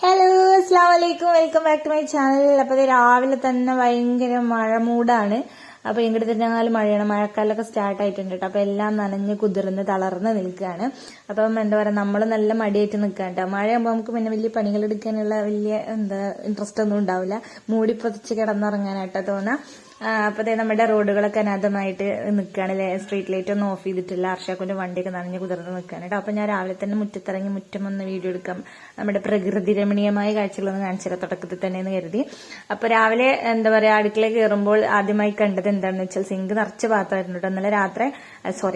Hello, അസ്സാം വലൈക്കും. Welcome back to my channel. അപ്പോൾ ഇത് രാവിലെ തന്നെ ഭയങ്കര മഴ മൂടാണ്. അപ്പോൾ ഇങ്ങോട്ട് തന്നെ മഴയാണ്. മഴക്കാലമൊക്കെ സ്റ്റാർട്ട് ആയിട്ടുണ്ട് കേട്ടോ. അപ്പോൾ എല്ലാം നനഞ്ഞ് കുതിർന്ന് തളർന്ന് നിൽക്കുകയാണ്. അപ്പം എന്താ പറയുക, നമ്മൾ നല്ല മടിയായിട്ട് നിൽക്കാം കേട്ടോ. മഴയാകുമ്പോൾ നമുക്ക് പിന്നെ വലിയ പണികൾ എടുക്കാനുള്ള വലിയ ഇൻട്രസ്റ്റ് ഒന്നും ഉണ്ടാവില്ല. മൂടി പൊതിച്ച് കിടന്നുറങ്ങാനായിട്ടോ തോന്നാം. അപ്പോൾ നമ്മുടെ റോഡുകളൊക്കെ അനാഥമായിട്ട് നിൽക്കുകയാണ്. സ്ട്രീറ്റ് ലൈറ്റ് ഒന്നും ഓഫ് ചെയ്തിട്ടില്ല. അർഷാക്കുന്റെ വണ്ടിയൊക്കെ നനഞ്ഞ് കുതിർന്ന് നിൽക്കുകയാണ് കേട്ടോ. അപ്പോൾ ഞാൻ രാവിലെ തന്നെ മുറ്റത്തിറങ്ങി മുറ്റം ഒന്ന് വീഡിയോ എടുക്കാം, നമ്മുടെ പ്രകൃതി രമണീയമായ കാഴ്ചകളൊന്ന് കാണിച്ചാൽ തുടക്കത്തിൽ തന്നെ എന്ന് കരുതി. അപ്പോൾ രാവിലെ എന്താ പറയുക, അടുക്കളയിൽ കയറുമ്പോൾ ആദ്യമായി കണ്ടത് എന്താണെന്ന് വെച്ചാൽ സിങ്ക് നിറച്ച് പാത്രമായിരുന്നു കേട്ടോ.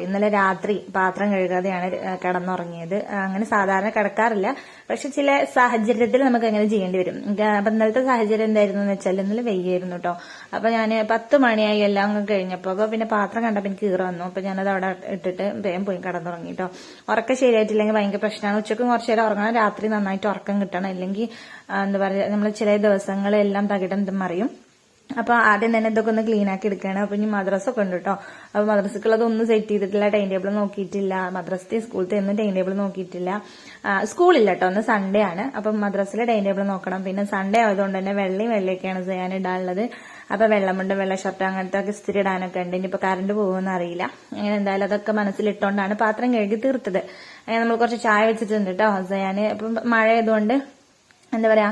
ഇന്നലെ രാത്രി പാത്രം കഴുകാതെയാണ് കിടന്നുറങ്ങിയത്. അങ്ങനെ സാധാരണ കിടക്കാറില്ല, പക്ഷെ ചില സാഹചര്യത്തിൽ നമുക്ക് അങ്ങനെ ചെയ്യേണ്ടി വരും. അപ്പൊ ഇന്നലത്തെ സാഹചര്യം എന്തായിരുന്നു എന്ന് വെച്ചാൽ ഇന്നലെ വെയ്യായിരുന്നു കേട്ടോ. അപ്പൊ ഞാൻ 10 മണിയായി എല്ലാം കഴിഞ്ഞപ്പോ. അപ്പൊ പിന്നെ പാത്രം കണ്ടപ്പോൾ എനിക്ക് കീറ വന്നു. അപ്പൊ ഞാനത് അവിടെ ഇട്ടിട്ട് വേഗം പോയി കിടന്നുറങ്ങി കേട്ടോ. ഉറക്കം ശരിയായിട്ടില്ലെങ്കിൽ ഭയങ്കര പ്രശ്നമാണ്. ഉച്ചക്കും കുറച്ചു നേരം ഉറങ്ങണം, രാത്രി നന്നായിട്ട് ഉറക്കം കിട്ടണം. അല്ലെങ്കിൽ എന്താ പറയുക, നമ്മൾ ചില ദിവസങ്ങളെല്ലാം തകിടം മറിയും. അപ്പൊ ആദ്യം തന്നെ ഇതൊക്കെ ഒന്ന് ക്ലീൻ ആക്കി എടുക്കുകയാണ്. അപ്പൊ ഇനി മദ്രസ ഒക്കെ ഉണ്ട് കേട്ടോ. അപ്പൊ മദ്രസക്കുള്ളതൊന്നും സെറ്റ് ചെയ്തിട്ടില്ല, ടൈം ടേബിൾ നോക്കിയിട്ടില്ല. മദ്രസത്തെ സ്കൂളത്തെ ഒന്നും ടൈം ടേബിൾ നോക്കിയിട്ടില്ല. സ്കൂളില്ല കേട്ടോ, ഒന്ന് സൺഡേ ആണ്. അപ്പൊ മദ്രസിലെ ടൈം ടേബിൾ നോക്കണം. പിന്നെ സൺഡേ ആയതുകൊണ്ട് തന്നെ വെള്ളയൊക്കെയാണ് ചെയ്യാൻ ഇടാനുള്ളത്. അപ്പൊ വെള്ളമുണ്ട്, വെള്ള ഷർട്ട് അങ്ങനത്തെ ഒക്കെ ഇസ്തിരി ഇടാനൊക്കെ ഉണ്ട്. ഇനിയിപ്പോ കറണ്ട് പോകുമെന്ന് അറിയില്ല. അങ്ങനെ എന്തായാലും അതൊക്കെ മനസ്സിലിട്ടോണ്ടാണ് പാത്രം കഴുകി തീർത്തത്. അങ്ങനെ നമ്മൾ കുറച്ച് ചായ വെച്ചിട്ടുണ്ട് കേട്ടോ. ഞാൻ ഇപ്പം മഴ ആയതുകൊണ്ട് എന്താ പറയാ,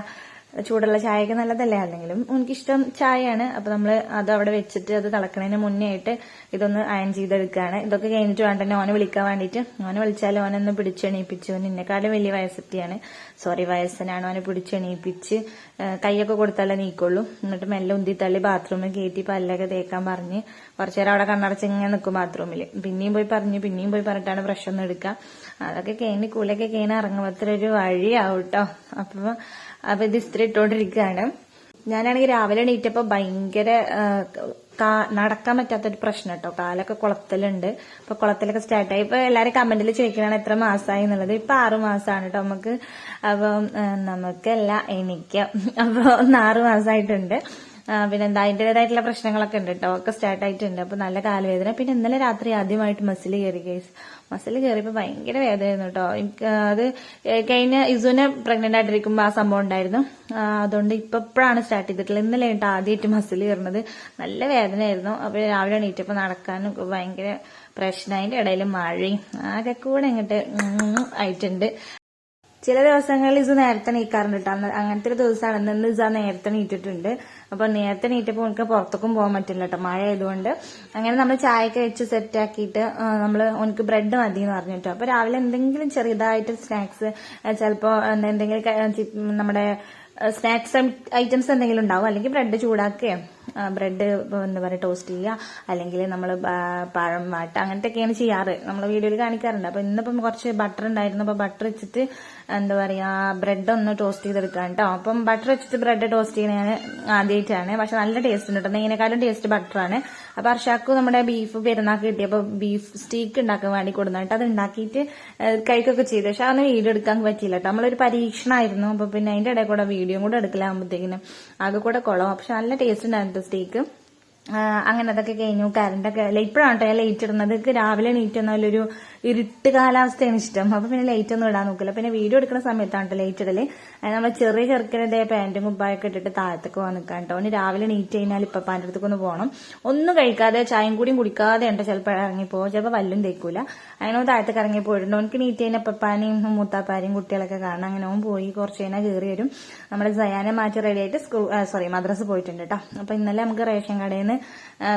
ചൂടുള്ള ചായയൊക്കെ നല്ലതല്ലേ, അല്ലെങ്കിലും എനിക്കിഷ്ടം ചായയാണ്. അപ്പൊ നമ്മള് അത് അവിടെ വെച്ചിട്ട് അത് തിളക്കണതിന് മുന്നേ ആയിട്ട് ഇതൊന്ന് അയൺ ചെയ്തെടുക്കുകയാണ്. ഇതൊക്കെ കഴിഞ്ഞിട്ട് വേണ്ട തന്നെ ഓനെ വിളിക്കാൻ വേണ്ടിയിട്ട്. ഓനെ വിളിച്ചാൽ ഓനൊന്ന് പിടിച്ചെണീപ്പിച്ചു. ഓൻ എന്നെക്കാളും വലിയ വയസ്സനാണ്. ഓനെ പിടിച്ചെണീപ്പിച്ച് കൈയൊക്കെ കൊടുത്താലേ നീക്കുള്ളൂ. എന്നിട്ട് മെല്ലെ ഉന്തി തള്ളി ബാത്റൂമിൽ കയറ്റി പല്ലൊക്കെ തേക്കാൻ പറഞ്ഞ് കുറച്ചു നേരം അവിടെ കണ്ണടച്ച് ഇങ്ങനെ നിൽക്കും ബാത്റൂമിൽ. പിന്നെയും പോയി പറഞ്ഞിട്ടാണ് ബ്രഷ് ഒന്ന് എടുക്കുക. അതൊക്കെ കഴിഞ്ഞ് കൂലൊക്കെ കഴിഞ്ഞ് ഇറങ്ങുമ്പോൾ ഒരു വഴിയാവും കേട്ടോ. അപ്പൊ ഇത് ഇസ്തിരി ഇട്ടോണ്ടിരിക്കുകയാണ്. ഞാനാണെങ്കിൽ രാവിലെ എണീറ്റപ്പോ ഭയങ്കര നടക്കാൻ പറ്റാത്തൊരു പ്രശ്നം കേട്ടോ. കാലൊക്കെ കുളത്തലുണ്ട്. അപ്പൊ കുളത്തിലൊക്കെ സ്റ്റാർട്ടായി. ഇപ്പൊ എല്ലാരും കമന്റിൽ ചോദിക്കണാണ് എത്ര മാസമായി എന്നുള്ളത്. ഇപ്പൊ 6 മാസമാണ് കേട്ടോ നമുക്ക്. അപ്പം നമുക്കല്ല, എനിക്ക് അപ്പൊ 6 മാസമായിട്ടുണ്ട്. പിന്നെ എന്താ അതിൻ്റെതായിട്ടുള്ള പ്രശ്നങ്ങളൊക്കെ ഉണ്ട് കേട്ടോ. ഒക്കെ സ്റ്റാർട്ട് ആയിട്ടുണ്ട്. അപ്പൊ നല്ല കാലുവേദന. പിന്നെ ഇന്നലെ രാത്രി ആദ്യമായിട്ട് മസിൽ കയറി കേസ്. മസിൽ കയറിയപ്പോ ഭയങ്കര വേദനയായിരുന്നു കേട്ടോ. അത് കഴിഞ്ഞ ഇസുവിനെ പ്രഗ്നന്റ് ആയിട്ടിരിക്കുമ്പോ ആ സംഭവം ഉണ്ടായിരുന്നു. അതുകൊണ്ട് ഇപ്പോഴാണ് സ്റ്റാർട്ട് ചെയ്തിട്ടുള്ളത്. ഇന്നലെ കേട്ടോ ആദ്യമായിട്ട് മസിൽ കയറുന്നത്. നല്ല വേദനയായിരുന്നു. അപ്പൊ രാവിലെ എണീറ്റപ്പോ നടക്കാനും ഭയങ്കര പ്രശ്നം. അതിന്റെ ഇടയിൽ മഴയും ആകെ കൂടെ ഇങ്ങോട്ട് ആയിട്ടുണ്ട്. ചില ദിവസങ്ങളിൽ ഇത് നേരത്തെ നീക്കാറുണ്ട് കേട്ടോ. അങ്ങനത്തെ ഒരു ദിവസമാണ് ഇന്ന്. ഇസാ നേരത്തെ നീറ്റിട്ടുണ്ട്. അപ്പൊ നേരത്തെ നീറ്റപ്പോൾ എനിക്ക് പുറത്തേക്കും പോകാൻ പറ്റില്ല കേട്ടോ, മഴ ആയതുകൊണ്ട്. അങ്ങനെ നമ്മൾ ചായയൊക്കെ വെച്ച് സെറ്റ് ആക്കിയിട്ട് എനിക്ക് ബ്രെഡ് മതി എന്ന് പറഞ്ഞു കേട്ടോ. അപ്പൊ രാവിലെ എന്തെങ്കിലും ചെറുതായിട്ട് സ്നാക്സ്, ചിലപ്പോ എന്തെങ്കിലും നമ്മുടെ സ്നാക്സ് ഐറ്റംസ് എന്തെങ്കിലും ഉണ്ടാവും. അല്ലെങ്കിൽ ബ്രെഡ് ചൂടാക്കുകയോ ബ്രെഡ് എന്താ പറയുക ടോസ്റ്റ് ചെയ്യുക, അല്ലെങ്കിൽ നമ്മൾ പഴം വാട്ട, അങ്ങനത്തെയൊക്കെയാണ് ചെയ്യാറ്. നമ്മൾ വീഡിയോയിൽ കാണിക്കാറുണ്ട്. അപ്പൊ ഇന്നിപ്പം കുറച്ച് ബട്ടർ ഉണ്ടായിരുന്നു. അപ്പൊ ബട്ടർ വെച്ചിട്ട് എന്താ പറയാ ബ്രെഡ് ഒന്ന് ടോസ്റ്റ് ചെയ്തെടുക്കാം കേട്ടോ. അപ്പം ബട്ടർ വെച്ചിട്ട് ബ്രെഡ് ടോസ്റ്റ് ചെയ്യുന്ന ഞാൻ ആദ്യമായിട്ടാണ്. പക്ഷെ നല്ല ടേസ്റ്റ് ഉണ്ട് കേട്ടോ. നെയ്യിനെക്കാളും ടേസ്റ്റ് ബട്ടറാണ്. അപ്പൊ അർഷാക്ക് നമ്മുടെ ബീഫ് പെരുന്നാക്ക് കിട്ടിയപ്പോ ബീഫ് സ്റ്റീക്ക് ഉണ്ടാക്കാൻ വേണ്ടി കൊടുന്നിട്ട് അത് ഉണ്ടാക്കിയിട്ട് കഴിക്കൊക്കെ ചെയ്തു. പക്ഷെ അതൊന്നും വീഡിയോ എടുക്കാൻ പറ്റിയില്ല കേട്ടോ. നമ്മളൊരു പരീക്ഷണമായിരുന്നു. അപ്പൊ പിന്നെ അതിന്റെ ഇടയിൽ കൂടെ വീഡിയോ കൂടെ എടുക്കലാകുമ്പോഴത്തേക്കിനും ആകെ കൂടെ കുളവും. പക്ഷെ നല്ല ടേസ്റ്റ് ഉണ്ടായിരുന്നു സ്റ്റേക്ക്. അങ്ങനെ അതൊക്കെ കഴിഞ്ഞു. കറണ്ടൊക്കെ ഇപ്പോഴാണ് കേട്ടോ ലൈറ്റ് ഇടുന്നത്. രാവിലെ നീറ്റ് എന്നാലൊരു ഇരുട്ട് കാലാവസ്ഥയാണ് ഇഷ്ടം. അപ്പൊ പിന്നെ ലൈറ്റ് ഒന്നും ഇടാൻ നോക്കില്ല. പിന്നെ വീഡിയോ എടുക്കുന്ന സമയത്താണ് കേട്ടോ ലൈറ്റ് ഇടല്. നമ്മൾ ചെറിയ ചെറുക്കൻ്റെ പാന്റും കുപ്പായൊക്കെ ഇട്ടിട്ട് താഴത്തേക്ക് പോകാൻ നിൽക്കാൻ കേട്ടോ. അവന് രാവിലെ നീറ്റ് കഴിഞ്ഞാൽ ഇപ്പാൻ്റെ അടുത്തേക്ക് ഒന്ന് പോകണം. ഒന്നും കഴിക്കാതെ ചായയും കൂടിയും കുടിക്കാതെ ഉണ്ട് ചിലപ്പോൾ ഇറങ്ങിപ്പോകും. ചിലപ്പോൾ വല്ലും തേക്കൂല. അങ്ങനെ താഴത്തേക്ക് ഇറങ്ങി പോയിട്ടുണ്ട്. അവനക്ക് നീറ്റ് കഴിഞ്ഞാൽ പപ്പാനെയും മൂത്താപ്പാരെയും കുട്ടികളൊക്കെ കാണാൻ. അങ്ങനെ അവൻ പോയി കുറച്ച് കഴിഞ്ഞാൽ കയറി വരും. നമ്മുടെ സയാനെ മാറ്റി റെഡിയായിട്ട് മദ്രസ പോയിട്ടുണ്ട് കേട്ടോ. അപ്പൊ ഇന്നലെ നമുക്ക് റേഷൻ കടയിൽ നിന്ന്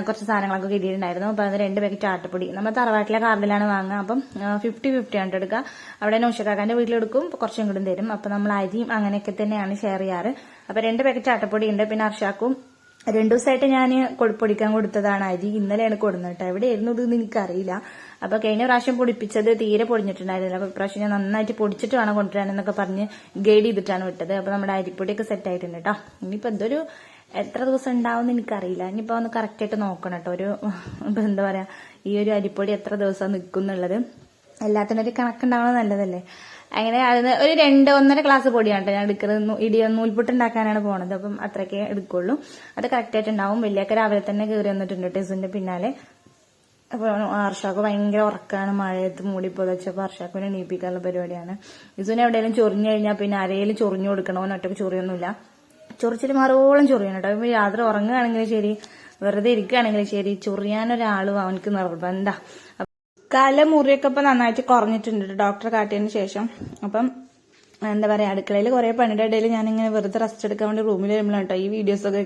കുറച്ച് സാധനങ്ങളൊക്കെ കിട്ടിയിട്ടുണ്ടായിരുന്നു. അപ്പൊ അത് 2 പാക്കറ്റ് ആട്ടപ്പൊടി നമ്മൾ തറവാട്ടിലെ കാർഡിലാണ് വാങ്ങുക. അപ്പം 50-50 ആണ് എടുക്കുക. അവിടെ നൗഷക്കാക്കാന്റെ വീട്ടിലെടുക്കും, കുറച്ചും കൂടി തരും. അപ്പൊ നമ്മൾ അരിയും അങ്ങനെയൊക്കെ തന്നെയാണ് ഷെയർ ചെയ്യാറ്. അപ്പൊ 2 പാക്കറ്റ് ആട്ടപ്പൊടി ഉണ്ട്. പിന്നെ അർഷാക്കും 2 ദിവസമായിട്ട് ഞാൻ പൊടിക്കാൻ കൊടുത്തതാണ് അരി. ഇന്നലെയാണ് കൊടുന്നത് കേട്ടോ. എവിടെയായിരുന്നു ഇതെന്ന് എനിക്കറിയില്ല. അപ്പൊ കഴിഞ്ഞ പ്രാവശ്യം പൊടിപ്പിച്ചത് തീരെ പൊടിഞ്ഞിട്ടുണ്ടായിരുന്നില്ല. അപ്പൊ ഇപ്രാവശ്യം ഞാൻ നന്നായിട്ട് പൊടിച്ചിട്ട് വേണം കൊണ്ടുവരാനെന്നൊക്കെ പറഞ്ഞ് ഗൈഡ് ചെയ്തിട്ടാണ് വിട്ടത്. അപ്പൊ നമ്മുടെ അരിപ്പൊടിയൊക്കെ സെറ്റ് ആയിട്ടുണ്ട് കേട്ടോ. ഇനിയിപ്പോ എന്തൊരു എത്ര ദിവസം ഉണ്ടാവും എനിക്കറിയില്ല. ഇനിയിപ്പോ ഒന്ന് കറക്റ്റ് ആയിട്ട് നോക്കണം കേട്ടോ. എന്താ പറയാ, ഈ ഒരു അരിപ്പൊടി എത്ര ദിവസം നിൽക്കും എന്നുള്ളത് എല്ലാത്തിനും ഒരു കണക്കുണ്ടാവണം, നല്ലതല്ലേ. അങ്ങനെ അതിന് ഒരു 1.5 ഗ്ലാസ് പൊടിയാണ് കേട്ടോ ഞാൻ എടുക്കുന്നത്. നൂൽപുട്ട് ഉണ്ടാക്കാനാണ് പോണത്. അപ്പം അത്രയ്ക്കേ എടുക്കുള്ളൂ. അത് കറക്റ്റ് ആയിട്ട് ഉണ്ടാവും. വലിയൊക്കെ രാവിലെ തന്നെ കയറി വന്നിട്ടുണ്ട് ടെസിന്റെ പിന്നാലെ. അപ്പൊ ആർഷാക്ക് ഭയങ്കര ഉറക്കാണ്, മഴയത്ത് മൂടി പൊതച്ചപ്പോ ആർഷാക്കിനെ എണീപ്പിക്കാനുള്ള പരിപാടിയാണ്. ഇസുവിനെ എവിടെയെങ്കിലും ചൊറിഞ്ഞു കഴിഞ്ഞാൽ പിന്നെ ആരെയും ചൊറിഞ്ഞു കൊടുക്കണോ, ഒറ്റക്ക് ചൊറിയൊന്നുമില്ല. ചൊറിച്ചിൽ മാറോളം ചൊറിയണം കേട്ടോ. ഇപ്പൊ യാത്ര ഉറങ്ങുകയാണെങ്കിലും ശരി, വെറുതെ ഇരിക്കുകയാണെങ്കിലും ശരി, ചൊറിയാനൊരാളും അവനക്ക് നിർബന്ധ. കാല മുറിയൊക്കെ ഇപ്പൊ നന്നായിട്ട് കുറഞ്ഞിട്ടുണ്ട് ഡോക്ടറെ കാട്ടിയതിന് ശേഷം. അപ്പം എന്താ പറയാ, അടുക്കളയിൽ കുറെ പണിയുടെ ഇടയിൽ ഞാനിങ്ങനെ വെറുതെ റെസ്റ്റ് എടുക്കാൻ വേണ്ടി റൂമിൽ വരുമ്പോഴാണ് കേട്ടോ ഈ വീഡിയോസൊക്കെ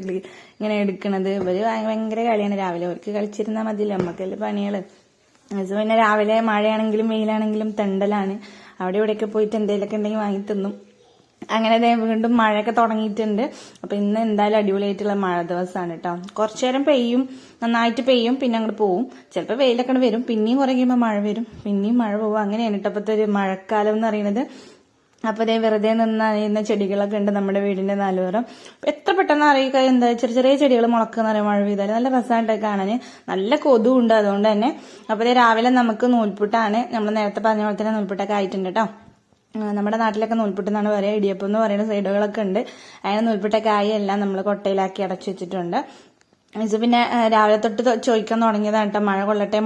ഇങ്ങനെ എടുക്കണത്. ഇവര് ഭയങ്കര കളിയാണ് രാവിലെ. അവർക്ക് കളിച്ചിരുന്നാൽ മതിയില്ല, നമ്മക്കല്ലേ പണികള്. അത് പിന്നെ രാവിലെ മഴയാണെങ്കിലും വെയിലാണെങ്കിലും തെണ്ടലാണ്. അവിടെ ഇവിടെയൊക്കെ പോയിട്ട് എന്തെങ്കിലുമൊക്കെ ഉണ്ടെങ്കിൽ വാങ്ങി തിന്നും. അങ്ങനെ വീണ്ടും മഴയൊക്കെ തുടങ്ങിയിട്ടുണ്ട്. അപ്പൊ ഇന്ന് എന്തായാലും അടിപൊളിയായിട്ടുള്ള മഴ ദിവസമാണ് കേട്ടോ. കുറച്ചു നേരം പെയ്യും, നന്നായിട്ട് പെയ്യും, പിന്നെ അങ്ങോട്ട് പോവും. ചിലപ്പോൾ വെയിലൊക്കെ വരും, പിന്നെയും കുറെ കഴിയുമ്പോൾ മഴ വരും, പിന്നെയും മഴ പോവും. അങ്ങനെയാണ് കേട്ടോ ഇപ്പോഴത്തെ ഒരു മഴക്കാലം എന്ന് പറയുന്നത്. അപ്പൊ വെറുതെ നിന്നറിയുന്ന ചെടികളൊക്കെ ഉണ്ട് നമ്മുടെ വീടിന്റെ നാലുപുറം. എത്ര പെട്ടെന്ന് അറിയുക, എന്താ ചെറിയ ചെറിയ ചെടികൾ മുളക്കുന്ന അറിയാം മഴ പെയ്താൽ. നല്ല രസമായിട്ടൊക്കെ കാണാന്. നല്ല കൊതുവും ഉണ്ട് അതുകൊണ്ട് തന്നെ. അപ്പൊ രാവിലെ നമുക്ക് നൂൽപുട്ടാണ്. നമ്മൾ നേരത്തെ പറഞ്ഞ പോലെ തന്നെ നൂൽപുട്ടൊക്കെ ആയിട്ടുണ്ട് കേട്ടോ. നമ്മുടെ നാട്ടിലൊക്കെ നൂൽപുട്ടെന്നാണ് പറയുക. ഇടിയപ്പം എന്ന് പറയുന്ന സൈഡുകളൊക്കെ ഉണ്ട്. അതിന് നൂൽപുട്ടൊക്കെ ആയി എല്ലാം നമ്മൾ കൊട്ടയിലാക്കി അടച്ചു വെച്ചിട്ടുണ്ട്. ഇത് പിന്നെ രാവിലെ തൊട്ട് ചോദിക്കാൻ തുടങ്ങിയതാണ് കേട്ടോ, മഴ കൊള്ളട്ടെ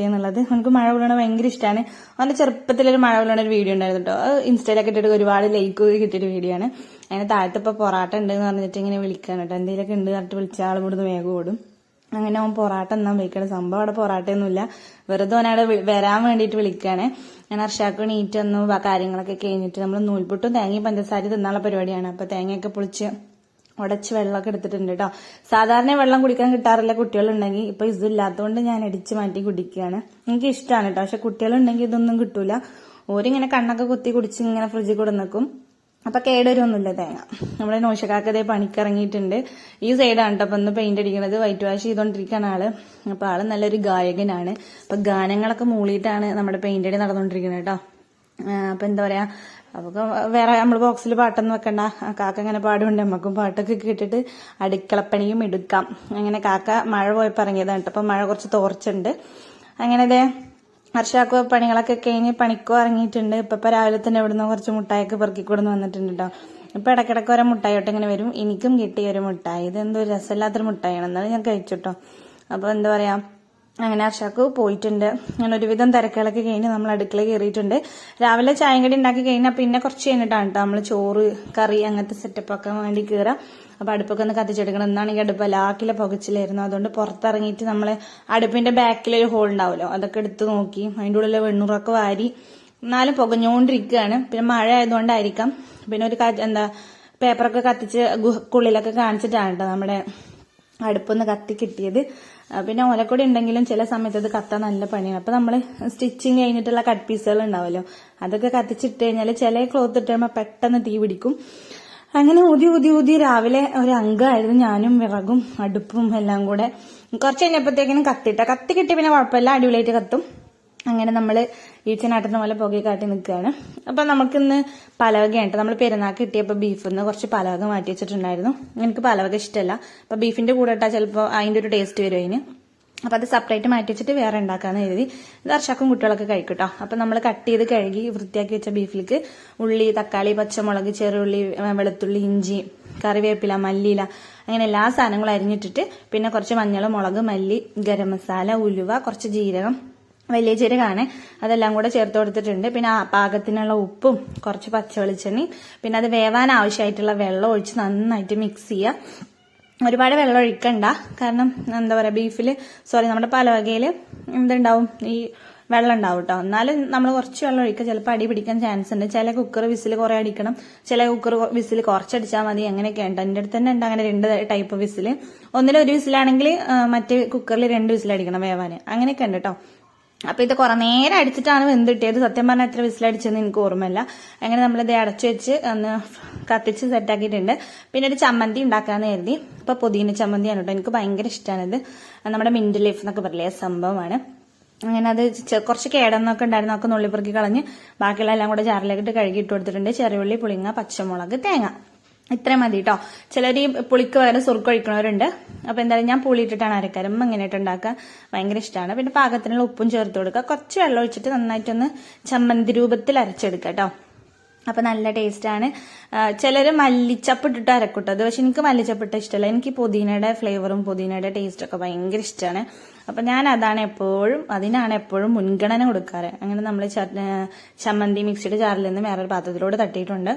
എന്നുള്ളത്. നമുക്ക് മഴ കൊള്ളണ ഭയങ്കര ഇഷ്ടമാണ്. അവന്റെ ചെറുപ്പത്തിലൊരു മഴ കൊള്ളണ ഒരു വീഡിയോ ഉണ്ടായിരുന്നു കേട്ടോ. അത് ഇൻസ്റ്റയിലൊക്കെ ഇട്ടിട്ട് ഒരുപാട് ലൈക്ക് കിട്ടിയൊരു വീഡിയോ ആണ്. അതിന് താഴത്ത് ഇപ്പൊ പൊറാട്ട ഉണ്ട് എന്ന് പറഞ്ഞിട്ട് ഇങ്ങനെ വിളിക്കാൻ കേട്ടോ. എന്തെങ്കിലുമൊക്കെ ഉണ്ട് പറഞ്ഞിട്ട് വിളിച്ച ആൾ ഇവിടുന്ന് വേഗം ഓടും. അങ്ങനെ അവൻ പൊറാട്ട എന്നാ വിളിക്കണം. സംഭവം അവിടെ പൊറാട്ടയൊന്നുമില്ല, വെറുതെ അവനവിടെ വരാൻ വേണ്ടിയിട്ട് വിളിക്കുകയാണ്. ഞാൻ അർഷാക്ക് നീറ്റ് വന്നു കാര്യങ്ങളൊക്കെ കഴിഞ്ഞിട്ട് നമ്മൾ നൂൽപുട്ടും തേങ്ങയും പഞ്ചസാര തിന്നാനുള്ള പരിപാടിയാണ്. അപ്പൊ തേങ്ങയൊക്കെ പൊളിച്ച് ഉടച്ച് വെള്ളമൊക്കെ എടുത്തിട്ടുണ്ട് കേട്ടോ. സാധാരണ വെള്ളം കുടിക്കാൻ കിട്ടാറില്ല കുട്ടികളുണ്ടെങ്കിൽ. ഇപ്പൊ ഇതില്ലാത്തതുകൊണ്ട് ഞാൻ അടിച്ചു മാറ്റി കുടിക്കുകയാണ്. എനിക്ക് ഇഷ്ടമാണ് കേട്ടോ. പക്ഷെ കുട്ടികളുണ്ടെങ്കിൽ ഇതൊന്നും കിട്ടൂല. ഓരിങ്ങനെ കണ്ണൊക്കെ കുത്തി കുടിച്ച് ഇങ്ങനെ ഫ്രിഡ്ജിൽ കൂടെ നിൽക്കും. അപ്പൊ കേടുവരൊന്നുമില്ല തേങ്ങ. നമ്മുടെ നോഷക്കാക്കതേ പണിക്കിറങ്ങിയിട്ടുണ്ട്. ഈ സൈഡാണ് കേട്ടോ അപ്പൊ ഒന്ന് പെയിന്റ് അടിക്കണത്. വൈറ്റ് വാഷ് ചെയ്തോണ്ടിരിക്കുകയാണ് ആള്. അപ്പൊ ആള് നല്ലൊരു ഗായകനാണ്. അപ്പൊ ഗാനങ്ങളൊക്കെ മൂളിയിട്ടാണ് നമ്മുടെ പെയിന്റ് അടി നടന്നുകൊണ്ടിരിക്കുന്നത് കേട്ടോ. അപ്പൊ എന്താ പറയാ, അപ്പൊ വേറെ നമ്മൾ ബോക്സിൽ പാട്ടൊന്നും വെക്കണ്ട. കാക്ക അങ്ങനെ പാടുകൊണ്ട് നമുക്കും പാട്ടൊക്കെ കേട്ടിട്ട് അടുക്കളപ്പണിയും എടുക്കാം. അങ്ങനെ കാക്ക മഴ പോയപ്പോ ഇറങ്ങിയതാണ് കേട്ടോ. അപ്പൊ മഴ കുറച്ച് തോർച്ചുണ്ട്. അങ്ങനെ വർഷാക്കോ പണികളൊക്കെ കഴിഞ്ഞ് പണിക്കോ ഇറങ്ങിയിട്ടുണ്ട്. ഇപ്പൊ രാവിലെ തന്നെ ഇവിടുന്ന് കുറച്ച് മുട്ടായൊക്കെ പെറുക്കിക്കൂടുന്ന് വന്നിട്ടുണ്ട് കേട്ടോ. ഇപ്പൊ ഇടയ്ക്കിടയ്ക്ക് ഓരോ മുട്ടായോട്ട് ഇങ്ങനെ വരും. എനിക്കും കിട്ടിയ ഒരു മുട്ടായി, ഇതെന്തോ രസമില്ലാത്തൊരു മുട്ടായാണ്, എന്നാലും ഞാൻ കഴിച്ചിട്ടോ. അപ്പൊ എന്താ പറയാ, അങ്ങനെ അർഷാക്ക് പോയിട്ടുണ്ട്. അങ്ങനെ ഒരുവിധം തിരക്കുകളൊക്കെ കഴിഞ്ഞ് നമ്മൾ അടുക്കള കയറിയിട്ടുണ്ട്. രാവിലെ ചായം കടി ഉണ്ടാക്കി കഴിഞ്ഞാൽ പിന്നെ കുറച്ച് കഴിഞ്ഞിട്ടാണ് കേട്ടോ നമ്മൾ ചോറ് കറി അങ്ങനത്തെ സെറ്റപ്പ് ഒക്കെ വേണ്ടി കയറാം. അപ്പൊ അടുപ്പൊക്കെ ഒന്ന് കത്തിച്ചെടുക്കണം. എന്നാണെങ്കിൽ അടുപ്പ് ലാക്കിലെ പുകച്ചിലായിരുന്നു. അതുകൊണ്ട് പുറത്തിറങ്ങിയിട്ട് നമ്മള് അടുപ്പിന്റെ ബാക്കിലൊരു ഹോൾ ഉണ്ടാവുമല്ലോ, അതൊക്കെ എടുത്ത് നോക്കി. അതിന്റെ ഉള്ളിലെ വെണ്ണൂറൊക്കെ വാരി, എന്നാലും പുകഞ്ഞോണ്ടിരിക്കുകയാണ്. പിന്നെ മഴ ആയതുകൊണ്ടായിരിക്കാം. പിന്നെ ഒരു പേപ്പറൊക്കെ കത്തിച്ച് കുള്ളിലൊക്കെ കാണിച്ചിട്ടാണ് കേട്ടോ നമ്മുടെ അടുപ്പൊന്ന് കത്തി കിട്ടിയത്. പിന്നെ ഓലക്കൊടി ഉണ്ടെങ്കിലും ചില സമയത്ത് അത് കത്താൻ നല്ല പണിയാണ്. അപ്പൊ നമ്മള് സ്റ്റിച്ചിങ് കഴിഞ്ഞിട്ടുള്ള കട്ട് പീസുകൾ ഉണ്ടാവുമല്ലോ, അതൊക്കെ കത്തിച്ചിട്ട് കഴിഞ്ഞാൽ ചില ക്ലോത്ത് ഇട്ട് കഴിയുമ്പോൾ പെട്ടെന്ന് തീ പിടിക്കും. അങ്ങനെ ഊതി രാവിലെ ഒരു അംഗമായിരുന്നു ഞാനും വിറകും അടുപ്പും എല്ലാം കൂടെ. കുറച്ച് കഴിഞ്ഞപ്പോഴത്തേക്കിനും കത്തി കിട്ടി പിന്നെ കുഴപ്പമില്ല, അടിപൊളിയായിട്ട് കത്തും. അങ്ങനെ നമ്മള് ഈച്ചനാട്ടുന്ന പോലെ പുകയെ കാട്ടി നിൽക്കുകയാണ്. അപ്പൊ നമുക്കിന്ന് പലവകയായിട്ട് നമ്മൾ പെരുന്നാൾക്ക് കിട്ടിയപ്പോൾ ബീഫിന്ന് കുറച്ച് പലവക മാറ്റി വെച്ചിട്ടുണ്ടായിരുന്നു. എനിക്ക് പലവക ഇഷ്ടമല്ല. അപ്പൊ ബീഫിന്റെ കൂടെ ഇട്ടാൽ ചിലപ്പോൾ അതിന്റെ ഒരു ടേസ്റ്റ് വരും അതിന്. അപ്പൊ അത് സെപ്പറേറ്റ് മാറ്റി വെച്ചിട്ട് വേറെ ഉണ്ടാക്കാന്ന് കരുതി. ഇത് അർഷാക്കും കുട്ടികളൊക്കെ കഴിക്കട്ടോ. അപ്പൊ നമ്മൾ കട്ട് ചെയ്ത് കഴുകി വൃത്തിയാക്കി വെച്ച ബീഫിലേക്ക് ഉള്ളി, തക്കാളി, പച്ചമുളക്, ചെറുള്ളി, വെളുത്തുള്ളി, ഇഞ്ചി, കറിവേപ്പില, മല്ലിയില, അങ്ങനെ എല്ലാ സാധനങ്ങളും അരിഞ്ഞിട്ടിട്ട് പിന്നെ കുറച്ച് മഞ്ഞൾ, മുളക്, മല്ലി, ഗരം മസാല, ഉലുവ, കുറച്ച് ജീരകം, വലിയ ജീരകമാണ്, അതെല്ലാം കൂടെ ചേർത്ത് കൊടുത്തിട്ടുണ്ട്. പിന്നെ പാകത്തിനുള്ള ഉപ്പും കുറച്ച് പച്ച വെളിച്ചെണ്ണയും പിന്നെ അത് വേവാൻ ആവശ്യമായിട്ടുള്ള വെള്ളം ഒഴിച്ച് നന്നായിട്ട് മിക്സ് ചെയ്യുക. ഒരുപാട് വെള്ളം ഒഴിക്കണ്ട, കാരണം എന്താ പറയാ നമ്മുടെ പലവകയില് എന്തുണ്ടാവും, ഈ വെള്ളം ഉണ്ടാവും കേട്ടോ. എന്നാലും നമ്മൾ കുറച്ച് വെള്ളം ഒഴിക്കുക. ചിലപ്പോൾ അടി പിടിക്കാൻ ചാൻസ് ഉണ്ട്. ചില കുക്കർ വിസിൽ കുറെ അടിക്കണം, ചില കുക്കർ വിസിൽ കുറച്ചടിച്ചാൽ മതി. അങ്ങനെയൊക്കെ ഉണ്ട്. എൻ്റെ അടുത്ത് തന്നെ ഉണ്ട് അങ്ങനെ 2 ടൈപ്പ് വിസിൽ. ഒന്നിലൊരു വിസിലാണെങ്കിൽ മറ്റേ കുക്കറിൽ 2 വിസിൽ അടിക്കണം വേവാന്. അങ്ങനെയൊക്കെ ഉണ്ട് കേട്ടോ. അപ്പൊ ഇത് കുറെ നേരം അടിച്ചിട്ടാണ് വെന്തിട്ടിയത്. സത്യം പറഞ്ഞാൽ എത്ര വിസിലടിച്ചെന്ന് എനിക്ക് ഓർമ്മയില്ല. അങ്ങനെ നമ്മളിത് അടച്ചു വെച്ച് ഒന്ന് കത്തിച്ച് സെറ്റാക്കിയിട്ടുണ്ട്. പിന്നെ ഒരു ചമ്മന്തി ഉണ്ടാക്കാന്ന് കരുതി. ഇപ്പൊ പുതിന ചമ്മന്തിയാണ് കേട്ടോ. എനിക്ക് ഭയങ്കര ഇഷ്ടമാണിത്. നമ്മുടെ മിന്റ് ലീഫ് എന്നൊക്കെ പറയില്ലേ, സംഭവമാണ്. അങ്ങനെ അത് കുറച്ച് കേടന്നൊക്കെ ഉണ്ടായിരുന്നു, ഒക്കെ നുള്ളിപ്പുറക്കി കളഞ്ഞ് ബാക്കിയുള്ള എല്ലാം കൂടെ ജാറിലേക്ക് ഇട്ട് കഴുകി ഇട്ട് കൊടുത്തിട്ടുണ്ട്. ചെറിയുള്ളി, പുളിങ്ങ, പച്ചമുളക്, തേങ്ങ, ഇത്രയും മതി കേട്ടോ. ചിലർ ഈ പുളിക്ക് പകരം സുറുക്ക് ഒഴിക്കണവരുണ്ട്. അപ്പൊ എന്തായാലും ഞാൻ പുളി ഇട്ടിട്ടാണ് അരക്കാരം. അങ്ങനെയായിട്ട് ഉണ്ടാക്കാൻ ഭയങ്കര ഇഷ്ടമാണ്. പിന്നെ പാകത്തിനുള്ള ഉപ്പും ചേർത്ത് കൊടുക്കുക. കുറച്ച് വെള്ളം ഒഴിച്ചിട്ട് നന്നായിട്ടൊന്ന് ചമ്മന്തി രൂപത്തിൽ അരച്ചെടുക്കുക കേട്ടോ. അപ്പൊ നല്ല ടേസ്റ്റാണ്. ചിലര് മല്ലിച്ചപ്പ് ഇട്ടിട്ട് അരക്കൂട്ടോ, അത് പക്ഷെ എനിക്ക് മല്ലിച്ചപ്പ് ഇട്ട ഇഷ്ടമല്ല. എനിക്ക് പുതിനയുടെ ഫ്ലേവറും പുതിനയുടെ ടേസ്റ്റൊക്കെ ഭയങ്കര ഇഷ്ടമാണ്. അപ്പൊ ഞാൻ അതിനാണ് എപ്പോഴും മുൻഗണന കൊടുക്കാറ്. അങ്ങനെ നമ്മൾ ചമ്മന്തി മിക്സിയുടെ ജാറിൽ നിന്ന് വേറൊരു പാത്രത്തിലോട് തട്ടിയിട്ടുണ്ട്.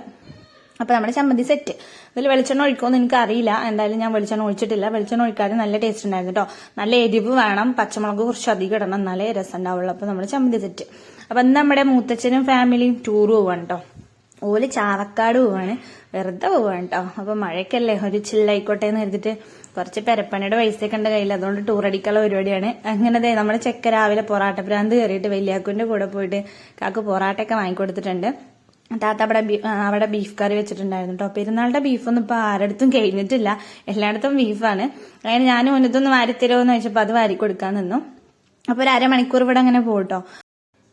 അപ്പൊ നമ്മുടെ ചമ്മന്തി സെറ്റ്. ഇതിൽ വെളിച്ചെണ്ണ ഒഴിക്കുമെന്ന് എനിക്ക് അറിയില്ല, എന്തായാലും ഞാൻ വെളിച്ചെണ്ണ ഒഴിച്ചിട്ടില്ല. വെളിച്ചെണ്ണ ഒഴിക്കാതെ നല്ല ടേസ്റ്റ് ഉണ്ടായിരുന്നു കേട്ടോ. നല്ല എരിവ് വേണം, പച്ചമുളക് കുറച്ച് അധികം ഇടണം, എന്നാലേ രസം ഉണ്ടാവുള്ളൂ. അപ്പൊ നമ്മുടെ ചമ്മന്തി സെറ്റ്. അപ്പൊ നമ്മുടെ മൂത്തച്ഛനും ഫാമിലിയും ടൂർ പോവാണ് കേട്ടോ. ഓല് ചാവക്കാട് പോവാണ്, വെറുതെ പോവാണ് കേട്ടോ. അപ്പൊ മഴയ്ക്കല്ലേ, ഒരു ചില്ലായിക്കോട്ടെ എന്ന് കരുതിട്ട് കുറച്ച് പെരപ്പണിയുടെ പൈസയൊക്കെ ഉണ്ട് കയ്യിൽ, അതുകൊണ്ട് ടൂർ അടിക്കാനുള്ള പരിപാടിയാണ്. അങ്ങനെ നമ്മുടെ ചെക്ക രാവിലെ പൊറാട്ട ഭ്രാന്ത് കയറിയിട്ട് വലിയാക്കുന്റെ കൂടെ പോയിട്ട് കാക്ക് പൊറാട്ടയൊക്കെ വാങ്ങിക്കൊടുത്തിട്ടുണ്ട്. താത്ത അവിടെ ബീഫ് കറി വെച്ചിട്ടുണ്ടായിരുന്നു കേട്ടോ. പെരുന്നാളുടെ ബീഫൊന്നും ഇപ്പൊ ആരടുത്തും കഴിഞ്ഞിട്ടില്ല, എല്ലായിടത്തും ബീഫാണ്. അങ്ങനെ ഞാനും ഇതൊന്ന് വാരിത്തരുമോ എന്ന് ചോദിച്ചപ്പോ അത് വാരി കൊടുക്കാൻ നിന്നു. അപ്പൊ ഒരു അരമണിക്കൂർ ഇവിടെ അങ്ങനെ പോട്ടോ.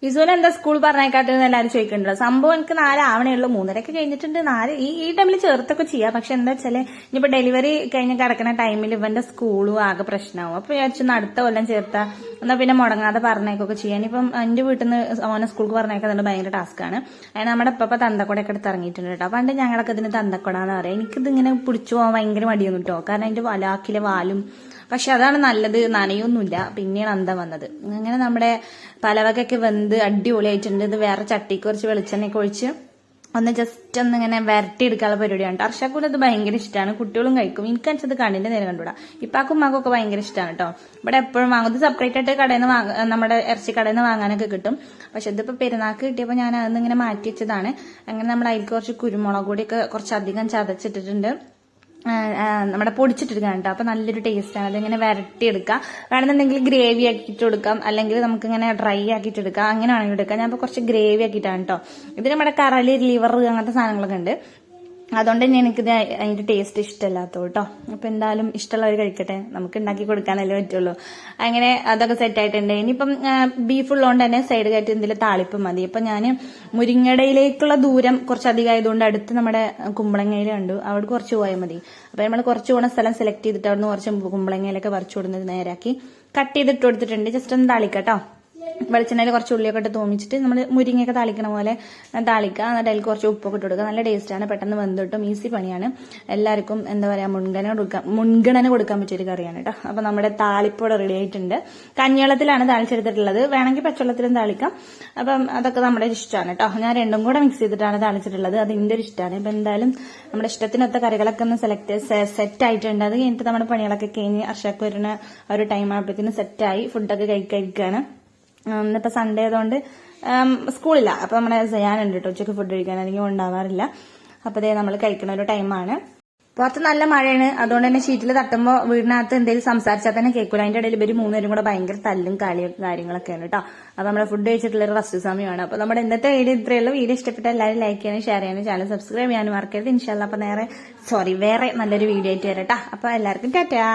വിസുവിന് എന്താ സ്കൂൾ പറഞ്ഞേക്കാട്ടെന്ന് എല്ലാവരും ചോദിക്കണ്ടല്ലോ. സംഭവം എനിക്ക് 4 ആവണേ ഉള്ളൂ, 3:30 കഴിഞ്ഞിട്ടുണ്ട്. ഈ ടൈമിൽ ചേർത്തൊക്കെ ചെയ്യാം. പക്ഷെ എന്താ വെച്ചാല് ഇനിയിപ്പോ ഡെലിവറി കഴിഞ്ഞ് കിടക്കുന്ന ടൈമിൽ ഇവന്റെ സ്കൂളും ആകെ പ്രശ്നമാവും. അപ്പൊ വിചാരിച്ചു അടുത്ത കൊല്ലം ചേർത്താ എന്നാ പിന്നെ മുടങ്ങാതെ പറഞ്ഞേക്കൊക്കെ ചെയ്യാൻ. ഇപ്പം എന്റെ വീട്ടിൽ നിന്ന് ഓനെ സ്കൂൾക്ക് പറഞ്ഞേക്കുന്നത് ഭയങ്കര ടാസ്ക്കാണ്. അതിന് നമ്മുടെ ഇപ്പൊ തന്തക്കൊടയൊക്കെ എടുത്ത് ഇറങ്ങിയിട്ടുണ്ട് കേട്ടോ. പണ്ട് ഞങ്ങളൊക്കെ ഇതിന് തന്തക്കൊടാന്ന് പറയാം. എനിക്കിത് ഇങ്ങനെ പിടിച്ചു പോകാൻ ഭയങ്കര മടിയൊന്നും കേട്ടോ, കാരണം അതിന്റെ വലാക്കിലെ വാലും. പക്ഷെ അതാണ് നല്ലത്, നനയൊന്നുമില്ല. പിന്നെയാണ് അന്തം വന്നത്. അങ്ങനെ നമ്മുടെ പലവകൊക്കെ വെന്ത് അടിപൊളിയായിട്ടുണ്ട്. ഇത് വേറെ ചട്ടിക്ക് കുറച്ച് വെളിച്ചെണ്ണയൊക്കെ ഒഴിച്ച് ഒന്ന് ജസ്റ്റ് ഒന്ന് ഇങ്ങനെ വരട്ടിയെടുക്കാനുള്ള പരിപാടിയാണ്. അർഷാക്കൂടെ ഇത് ഭയങ്കര ഇഷ്ടമാണ്, കുട്ടികളും കഴിക്കും. എനിക്കനുസരിച്ച് കണ്ണിന്റെ നേരം കണ്ടുകൂടാ. ഇപ്പാക്കും മകൾക്ക് ഭയങ്കര ഇഷ്ടമാണ് കേട്ടോ. ഇവിടെ എപ്പോഴും വാങ്ങുന്നത് സെപ്പറേറ്റ് ആയിട്ട് കടയിൽ നിന്ന് നമ്മുടെ ഇറച്ചി കടയിൽ നിന്ന് വാങ്ങാനൊക്കെ കിട്ടും. പക്ഷെ ഇതിപ്പോ പെരുന്നാൾക്ക് കിട്ടിയപ്പോൾ ഞാൻ അതൊന്ന് ഇങ്ങനെ മാറ്റി വെച്ചതാണ്. അങ്ങനെ നമ്മൾ അതിൽ കുറച്ച് കുരുമുളക് പൊടിയൊക്കെ കുറച്ചധികം ചതച്ചിട്ടിട്ടുണ്ട്, നമ്മുടെ പൊടിച്ചിട്ടെടുക്കാൻ കേട്ടോ. അപ്പൊ നല്ലൊരു ടേസ്റ്റാണ്. അതിങ്ങനെ വരട്ടിയെടുക്കാം. വേണമെന്നുണ്ടെങ്കിൽ ഗ്രേവി ആക്കിയിട്ട് കൊടുക്കാം, അല്ലെങ്കിൽ നമുക്കിങ്ങനെ ഡ്രൈ ആക്കിയിട്ട് എടുക്കാം. അങ്ങനെ വേണമെങ്കിൽ എടുക്കാം. ഞാൻ ഇപ്പൊ കുറച്ച് ഗ്രേവി ആക്കിയിട്ടാണ് കേട്ടോ. ഇത് നമ്മുടെ കറലി, ലിവർ അങ്ങനത്തെ സാധനങ്ങളൊക്കെ ഉണ്ട്. അതുകൊണ്ട് തന്നെ എനിക്കിത് അതിന്റെ ടേസ്റ്റ് ഇഷ്ടമല്ലാത്തോ കേട്ടോ. അപ്പൊ എന്തായാലും ഇഷ്ടമുള്ളവർ കഴിക്കട്ടെ, നമുക്ക് ഉണ്ടാക്കി കൊടുക്കാനല്ലേ പറ്റുള്ളൂ. അങ്ങനെ അതൊക്കെ സെറ്റ് ആയിട്ടുണ്ട്. ഇനിയിപ്പം ബീഫ് ഉള്ളതുകൊണ്ട് തന്നെ സൈഡ് കയറ്റി എന്തെങ്കിലും താളിപ്പ് മതി. അപ്പൊ ഞാൻ മുരിങ്ങടയിലേക്കുള്ള ദൂരം കുറച്ചധികം ആയതുകൊണ്ട് അടുത്ത് നമ്മുടെ കുമ്പളങ്ങയിൽ കണ്ടു, അവിടെ കുറച്ച് പോയാൽ മതി. അപ്പൊ നമ്മൾ കുറച്ച് പോണ സ്ഥലം സെലക്ട് ചെയ്തിട്ട് അവിടുന്ന് കുറച്ച് കുമ്പളങ്ങയിലൊക്കെ പറിച്ചു കൊടുക്കുന്നത് നേരാക്കി കട്ട് ചെയ്തിട്ട് കൊടുത്തിട്ടുണ്ട്. ജസ്റ്റ് ഒന്ന് താളിക്കട്ടോ. വെളിച്ചെണ്ണയിൽ കുറച്ച് ഉള്ളിയൊക്കെ ഇട്ട് തോന്നിച്ചിട്ട് നമ്മൾ മുരിങ്ങയൊക്കെ താളിക്കണ പോലെ താളിക്കുക. എന്നിട്ട് അതിൽ കുറച്ച് ഉപ്പൊക്കെ ഇട്ട് കൊടുക്കുക. നല്ല ടേസ്റ്റാണ്, പെട്ടെന്ന് വെന്ത് കിട്ടും, ഈസി പണിയാണ്. എല്ലാവർക്കും എന്താ പറയാ മുൻഗണന കൊടുക്കാൻ പറ്റിയൊരു കറിയാണ് കേട്ടോ. അപ്പൊ നമ്മുടെ താളിപ്പോടെ റെഡി ആയിട്ടുണ്ട്. കഞ്ഞിവെള്ളത്തിലാണ് താളിച്ചെടുത്തിട്ടുള്ളത്, വേണമെങ്കിൽ പച്ചവെള്ളത്തിലും താളിക്കാം. അപ്പം അതൊക്കെ നമ്മുടെ ഇഷ്ടമാണ് കേട്ടോ. ഞാൻ രണ്ടും കൂടെ മിക്സ് ചെയ്തിട്ടാണ് താളിച്ചിട്ടുള്ളത്, അത് എന്റെ ഒരു ഇഷ്ടമാണ്. ഇപ്പൊ എന്തായാലും നമ്മുടെ ഇഷ്ടത്തിനൊത്ത കറികളൊക്കെ ഒന്ന് സെറ്റ് ആയിട്ടുണ്ട്. അത് കഴിഞ്ഞിട്ട് നമ്മുടെ പണികളൊക്കെ കഴിഞ്ഞ് അർഷക്ക് വരുന്ന ഒരു ടൈം ആകുമ്പോഴത്തേന് സെറ്റായി ഫുഡൊക്കെ കഴിക്കുകയാണ്. ഇന്നിപ്പോ സൺഡേ ആയതുകൊണ്ട് സ്കൂളില്ല. അപ്പൊ നമ്മുടെ ചെയ്യാനുണ്ട് കേട്ടോ ഉച്ചക്ക് ഫുഡ് കഴിക്കാൻ, അല്ലെങ്കിൽ ഉണ്ടാവാറില്ല. അപ്പൊ അതേ നമ്മൾ കഴിക്കുന്ന ഒരു ടൈമാണ്. പുറത്ത് നല്ല മഴയാണ്, അതുകൊണ്ട് തന്നെ ഷീറ്റിൽ തട്ടുമ്പോൾ വീടിനകത്ത് എന്തെങ്കിലും സംസാരിച്ചാൽ തന്നെ കേൾക്കൂല. അതിന്റെ ഇടയിൽ ഇവര് 3 പേരും കൂടെ ഭയങ്കര തല്ലും കളിയും കാര്യങ്ങളൊക്കെയാണ് കേട്ടോ. അപ്പൊ നമ്മുടെ ഫുഡ് കഴിച്ചിട്ടുള്ള ഒരു റെസ്റ്റ് സമയമാണ്. അപ്പൊ നമ്മുടെ ഇന്നത്തെ വീഡിയോ ഇത്രയേ ഉള്ളൂ. വീഡിയോ ഇഷ്ടപ്പെട്ട എല്ലാവരും ലൈക്ക് ചെയ്യാനും ഷെയർ ചെയ്യാനും ചാനൽ സബ്സ്ക്രൈബ് ചെയ്യാനും മറക്കരുത്. ഇൻഷാല്ലാ അപ്പൊ വേറെ നല്ലൊരു വീഡിയോ ആയിട്ട് വരട്ടാ. അപ്പൊ എല്ലാവർക്കും ടാറ്റാ.